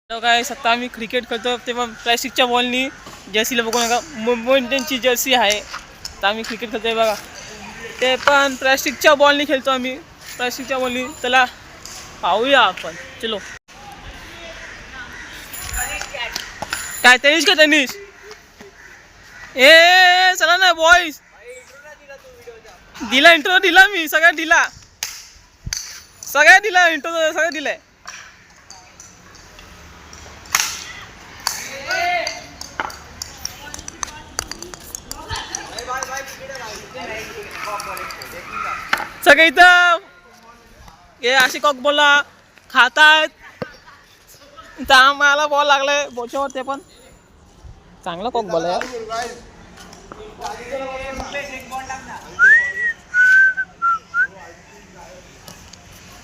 Guys आता आम्ही cricket खेळतो तेव्हा प्लॅस्टिकच्या बॉलनी जर्सीला बघू नका मुंबई इंडियन्सची जर्सी आहे. तर आम्ही क्रिकेट खेळतोय बघा, ते पण प्लॅस्टिकच्या बॉलनी खेळतो आम्ही. प्लॅस्टिकच्या बॉलनी चला पाहूया आपण. चलो काय टेनिस का टेनिस ए चला ना बॉईज. दिला इंट्रो दिला मी सगळ्यात दिला इंट्रो सगळ्यात दिलाय. सगळे इथं हे अशी कॉक बोला खातायत. तर मला बॉल लागलाय बोच्यावर, ते पण चांगला कॉक बॉल आहे.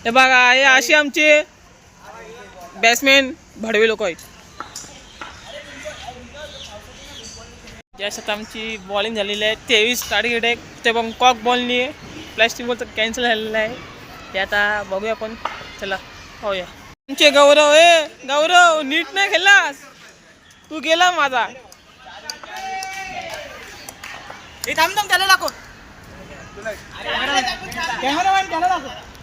हे बघा हे अशी आमचे बॅट्समॅन भडवे लोक आहेत. ज्यासाठी आमची बॉलिंग झालेली आहे 23 टार्गेट आहे. ते पण कॉक बॉलनी प्लॅस्टिक बॉल तर कॅन्सल झालेलं आहे. ते आता बघूया आपण. चला पाहूया. आमचे गौरव गौरव नीट नाही खेळलास तू, गेला माझा.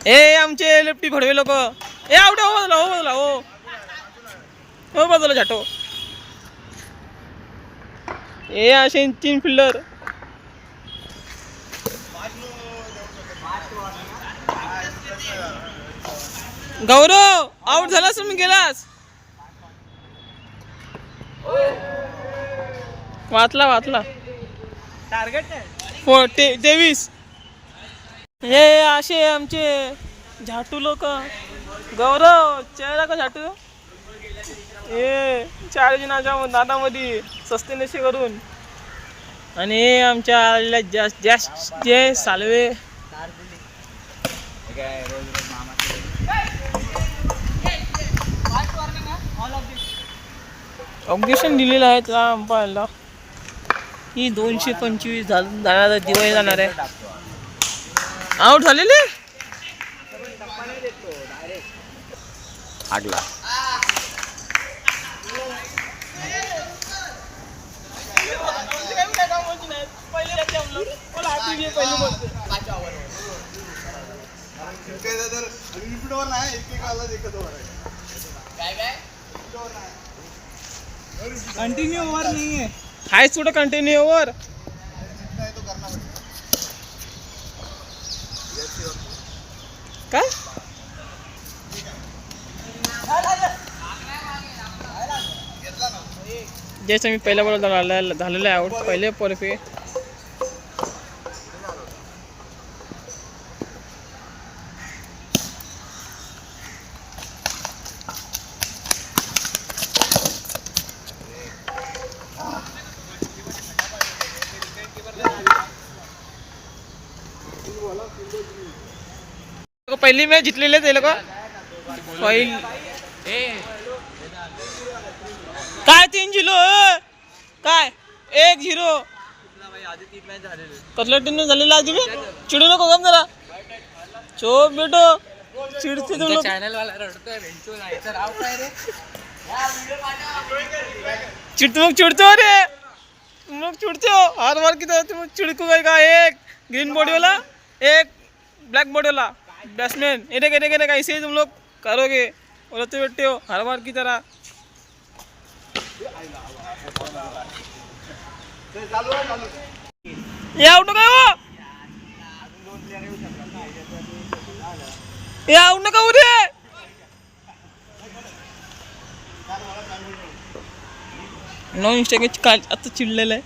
ए आमचे लेफ्टी भडवे लोक ए आवडे हो बदला हो बदला हो बदला झाटो. ए असे 3 फिल्डर. गौरव आउट झालास मी गेलास. वाचला टार्गेट 23. हे असे आमचे झाटू लोक. गौरव चेहरा का झाटू हे 4 जणांच्या दादामध्ये सस्तेनेशी करून. आणि हे आमच्या जास्त जे सालवे ऑब्जेक्शन दिलेलं आहे त्या अंपायरला. ही 225 जाणार दिवाळी जाणार आहे. आउट झालेले आगला कंटिन्यू ओवर नहीं है. हाय थोड़ा कंटिन्यू ओवर काय जैसे मी पहिला बॉल झालेला आउट पहिले पर पे. पहिली मॅच जिंकलेले ते लोक. काय 3-0 काय 1-0 कतला टीम झालेला आधी. चिडू नको गम जरा चोप बेटो चिडते तुम लोग. चॅनल वाला रडतोय चिडतो रे तुम लोग चिडते हो हर बार की तरह. तुम चिड़को का एक ग्रीन बॉडी वाला एक ब्लैक बॉडी वाला बैट्समैन इन्हें कैसे तुम लोग करोगे बोलते बैठे हो हर बार की तरह. ये आउट काय हो ये आउट नका हो रे. नो मिस्टेक काल आता चिडलेलं आहे.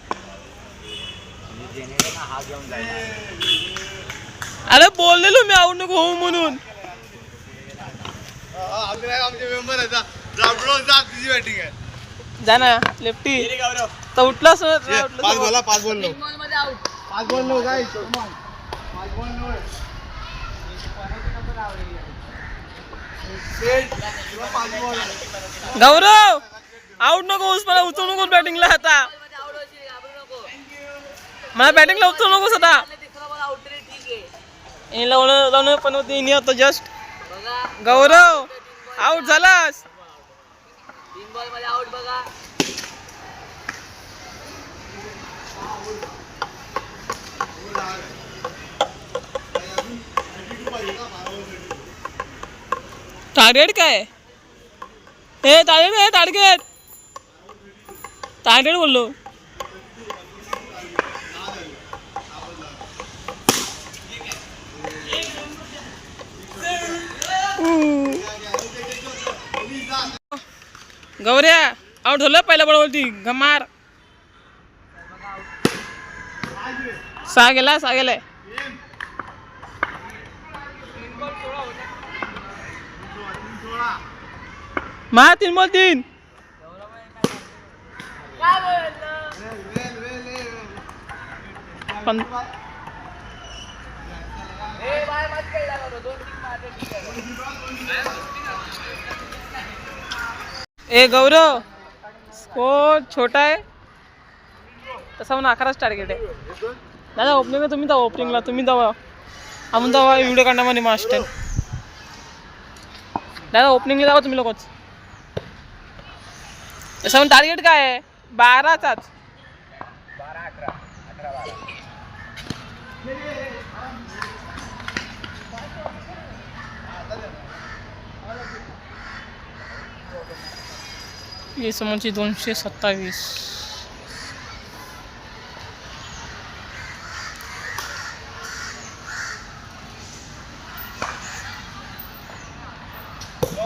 अरे बोललेलो मी आउट नको हो म्हणून. जा ना लेफ्टी तर उठलास. 5 बॉल 9. गौरव आउट नको मला उचलू नको बॅटिंगला. आता मला बॅटिंगला उचलू नकोस आता. लावणं पण होती आता जस्ट. गौरव आउट झालास. टार्गेट काय हे टार्गेट टार्गेट बोललो. गौऱ्या आउट झालं पहिला बळ बोलती गमार. 6 गेला. मा 3 बॉल 3. ए गौरव स्कोर छोटा आहे तसा म्हणून 11च टार्गेट आहे. दादा ओपनिंगला तुम्ही जावा. तुम्ही जावा आपण जावा व्हिडिओ काढण्यामध्ये मास्टर. दादा ओपनिंगला जावा तुम्ही लोकच. तसं म्हणून टार्गेट काय आहे 12चाच. ये समोरची 227.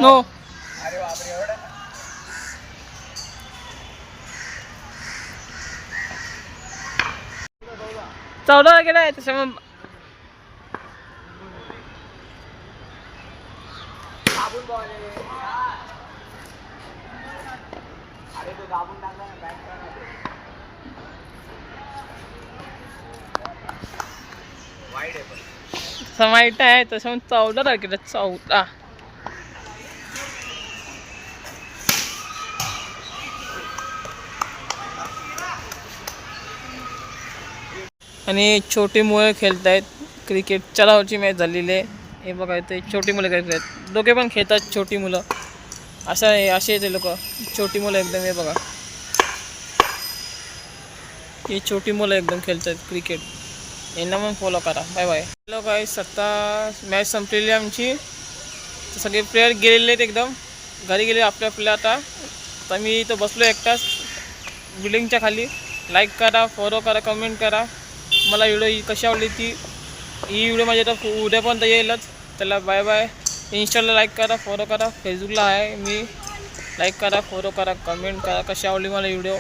नो चौदा गेलाय त्याच्यामुळे वाईट आहे त्याच्यामुळे 14 तारखेला 14. आणि छोटी मुलं खेळत आहेत क्रिकेट. 4 ओव्हरची मॅच झालेली आहे. हे बघा ते छोटी मुलं खेळत आहेत. दोघे पण खेळतात छोटी मुलं. असे ते लोक छोटी मुलं एकदम. हे बघा ही छोटी मुलं एकदम खेळतात क्रिकेट. यांना पण फॉलो करा. Bye bye. हॅलो गाईस, आता मॅच संपलेली आहे आमची. सगळे प्लेयर गेलेले आहेत एकदम घरी गेले आपल्या. आता मी इथं बसलो एकटाच बिल्डिंगच्या खाली. लाईक करा, फॉलो करा, कमेंट करा. मला व्हिडिओ कशी आवडली ही व्हिडिओ माझ्या तर उद्यापर्यंत येईलच. त्याला बाय बाय. इंस्टाला लाईक करा, फॉलो करा. फेसबुकला आहे मी. लाईक करा, फॉलो करा, कमेंट करा. कशी आवडली मला व्हिडिओ.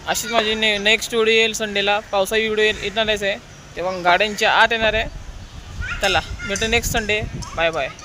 अशीच माझी नेक्स्ट व्हिडिओ येईल संडेला. पावसाळी व्हिडिओ येणारच आहे तेव्हा गाड्यांच्या आत येणार आहे. चला भेटू नेक्स्ट संडे. Bye bye.